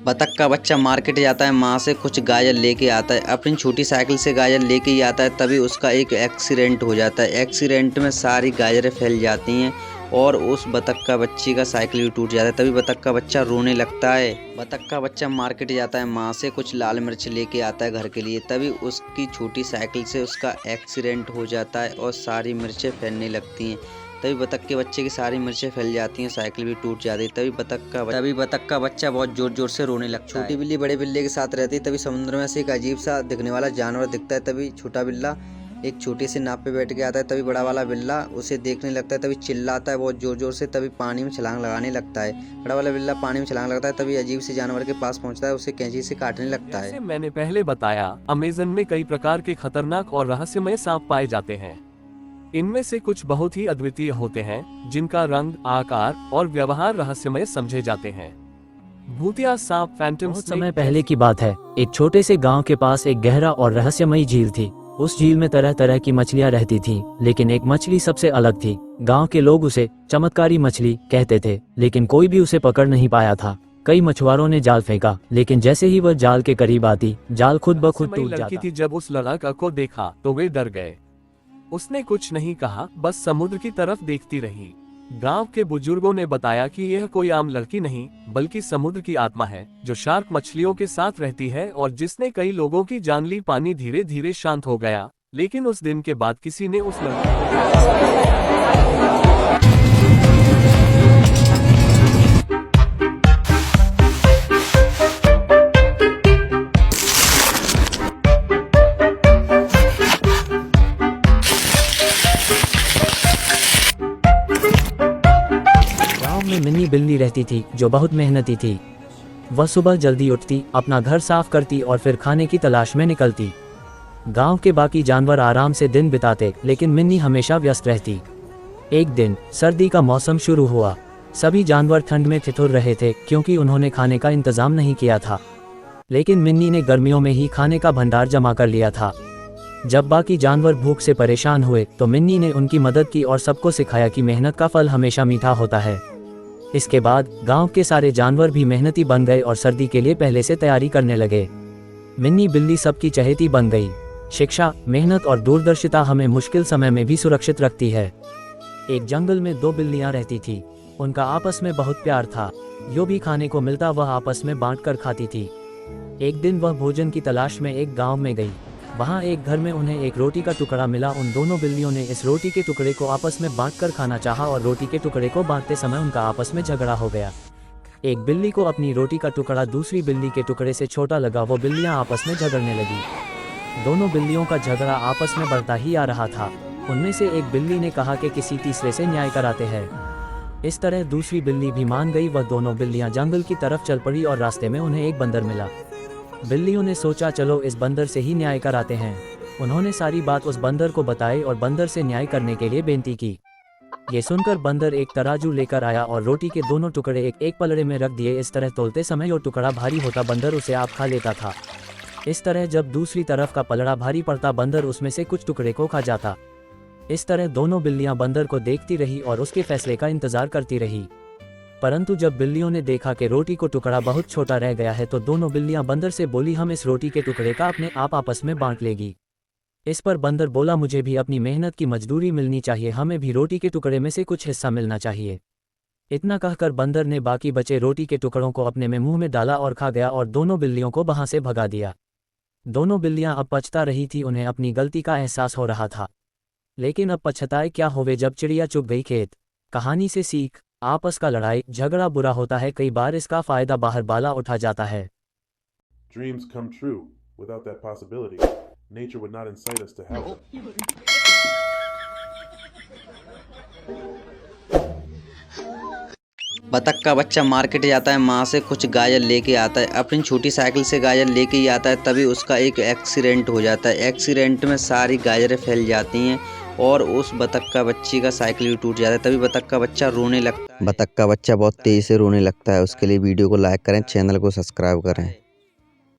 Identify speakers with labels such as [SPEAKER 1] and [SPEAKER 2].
[SPEAKER 1] बतख का बच्चा मार्केट जाता है, माँ से कुछ गाजर लेके आता है। अपनी छोटी साइकिल से गाजर लेके ही आता है, तभी उसका एक एक्सीडेंट हो जाता है। एक्सीडेंट में सारी गाजरें फैल जाती हैं और उस बतख का बच्ची का साइकिल भी टूट जाता है। तभी बतख का बच्चा रोने लगता है। बतख का बच्चा मार्केट जाता है, माँ से कुछ लाल मिर्च लेके आता है घर के लिए, तभी उसकी छोटी साइकिल से उसका एक्सीडेंट हो जाता है और सारी मिर्चें फैलने लगती हैं। तभी बतख के बच्चे की सारी मिर्चें फैल जाती हैं, साइकिल भी टूट जाती है। तभी बतख का बच्चा बहुत जोर जोर से रोने लगता है। छोटी बिल्ली बड़े बिल्ली के साथ रहती है। तभी समुद्र में से एक अजीब सा दिखने वाला जानवर दिखता है। तभी छोटा बिल्ला एक छोटी सी नाव पे बैठ के आता है। तभी बड़ा वाला बिल्ला उसे देखने लगता है, तभी चिल्लाता है बहुत जोर जोर से। तभी पानी में छलांग लगाने लगता है। बड़ा वाला बिल्ला पानी में छलांग लगता है, तभी अजीब से जानवर के पास पहुंचता है, उसे कैंची से काटने लगता है।
[SPEAKER 2] जैसे मैंने पहले बताया, अमेज़न में कई प्रकार के खतरनाक और रहस्यमय सांप पाए जाते हैं। इनमें से कुछ बहुत ही अद्वितीय होते हैं, जिनका रंग, आकार और व्यवहार रहस्यमय समझे जाते हैं। भूतिया सांप फैंटम
[SPEAKER 3] बहुत समय पहले की बात है। एक छोटे से गांव के पास एक गहरा और रहस्यमयी झील थी। उस झील में तरह तरह की मछलियां रहती थीं, लेकिन एक मछली सबसे अलग थी। गांव के लोग उसे चमत्कारी मछली कहते थे, लेकिन कोई भी उसे पकड़ नहीं पाया था। कई मछुआरों ने जाल फेंका, लेकिन जैसे ही वह जाल के करीब आती, जाल खुद ब खुद टूट जाता।
[SPEAKER 2] थी। जब उस लड़का को देखा तो वे डर गए। उसने कुछ नहीं कहा, बस समुद्र की तरफ देखती रही। गांव के बुजुर्गों ने बताया कि यह कोई आम लड़की नहीं, बल्कि समुद्र की आत्मा है, जो शार्क मछलियों के साथ रहती है और जिसने कई लोगों की जान ली। पानी धीरे धीरे शांत हो गया, लेकिन उस दिन के बाद किसी ने उस
[SPEAKER 3] में मिनी बिल्ली रहती थी, जो बहुत मेहनती थी। वह सुबह जल्दी उठती, अपना घर साफ करती और फिर खाने की तलाश में निकलती। गांव के बाकी जानवर आराम से दिन बिताते, लेकिन मिन्नी हमेशा व्यस्त रहती। एक दिन सर्दी का मौसम शुरू हुआ। सभी जानवर ठंड में ठिठुर रहे थे, क्योंकि उन्होंने खाने का इंतजाम नहीं किया था। लेकिन मिन्नी ने गर्मियों में ही खाने का भंडार जमा कर लिया था। जब बाकी जानवर भूख से परेशान हुए, तो मिन्नी ने उनकी मदद की और सबको सिखाया कि मेहनत का फल हमेशा मीठा होता है। इसके बाद गांव के सारे जानवर भी मेहनती बन गए और सर्दी के लिए पहले से तैयारी करने लगे। मिन्नी बिल्ली सबकी चहेती बन गई। शिक्षा, मेहनत और दूरदर्शिता हमें मुश्किल समय में भी सुरक्षित रखती है। एक जंगल में दो बिल्लियां रहती थी। उनका आपस में बहुत प्यार था। जो भी खाने को मिलता वह आपस में बांटकर खाती थी। एक दिन वह भोजन की तलाश में एक गाँव में गई। वहाँ एक घर में उन्हें एक रोटी का टुकड़ा मिला। उन दोनों बिल्लियों ने इस रोटी के टुकड़े को आपस में बांटकर खाना चाहा और रोटी के टुकड़े को बांटते समय उनका आपस में झगड़ा हो गया। एक बिल्ली को अपनी रोटी का टुकड़ा दूसरी बिल्ली के टुकड़े से छोटा लगा। वो बिल्लियां आपस में झगड़ने लगी। दोनों बिल्लियों का झगड़ा आपस में बढ़ता ही आ रहा था। उनमें से एक बिल्ली ने कहा कि किसी तीसरे से न्याय कराते हैं। इस तरह दूसरी बिल्ली भी मान गई। वह दोनों बिल्लियां जंगल की तरफ चल पड़ी और रास्ते में उन्हें एक बंदर मिला। बिल्लियों ने सोचा, चलो इस बंदर से ही न्याय कराते हैं। उन्होंने सारी बात उस बंदर को बताई और बंदर से न्याय करने के लिए बेनती की। ये सुनकर बंदर एक तराजू लेकर आया और रोटी के दोनों टुकड़े एक एक पलड़े में रख दिए। इस तरह तोलते समय जो टुकड़ा भारी होता, बंदर उसे आप खा लेता था। इस तरह जब दूसरी तरफ का पलड़ा भारी पड़ता, बंदर उसमें से कुछ टुकड़े को खा जाता। इस तरह दोनों बिल्लियां बंदर को देखती रही और उसके फैसले का इंतजार करती रही। परंतु जब बिल्लियों ने देखा कि रोटी को टुकड़ा बहुत छोटा रह गया है, तो दोनों बिल्लियां बंदर से बोली, हम इस रोटी के टुकड़े का अपने आप आपस में बांट लेगी। इस पर बंदर बोला, मुझे भी अपनी मेहनत की मजदूरी मिलनी चाहिए। हमें भी रोटी के टुकड़े में से कुछ हिस्सा मिलना चाहिए। इतना कहकर बंदर ने बाकी बचे रोटी के टुकड़ों को अपने में मुंह में डाला और खा गया और दोनों बिल्लियों को वहां से भगा दिया। दोनों बिल्लियां अब पछता रही थी। उन्हें अपनी गलती का एहसास हो रहा था, लेकिन अब पछताए क्या होवे जब चिड़िया चुग गई खेत। कहानी से सीख, आपस का लड़ाई झगड़ा बुरा होता है, कई बार इसका फायदा बाहर बाला उठा जाता है।
[SPEAKER 4] Dreams come true. Without that possibility, nature would not incite us to help them.
[SPEAKER 1] बतख का बच्चा मार्केट जाता है, माँ से कुछ गाजर लेके आता है। अपनी छोटी साइकिल से गाजर लेके ही आता है, तभी उसका एक एक्सीडेंट हो जाता है। एक्सीडेंट में सारी गाजरें फैल जाती हैं और उस बतख का बच्ची का साइकिल भी टूट जाता है। तभी बतख का बच्चा रोने लगता है। बतख का बच्चा बहुत तेज़ी से रोने लगता है। उसके लिए वीडियो को लाइक करें, चैनल को सब्सक्राइब करें।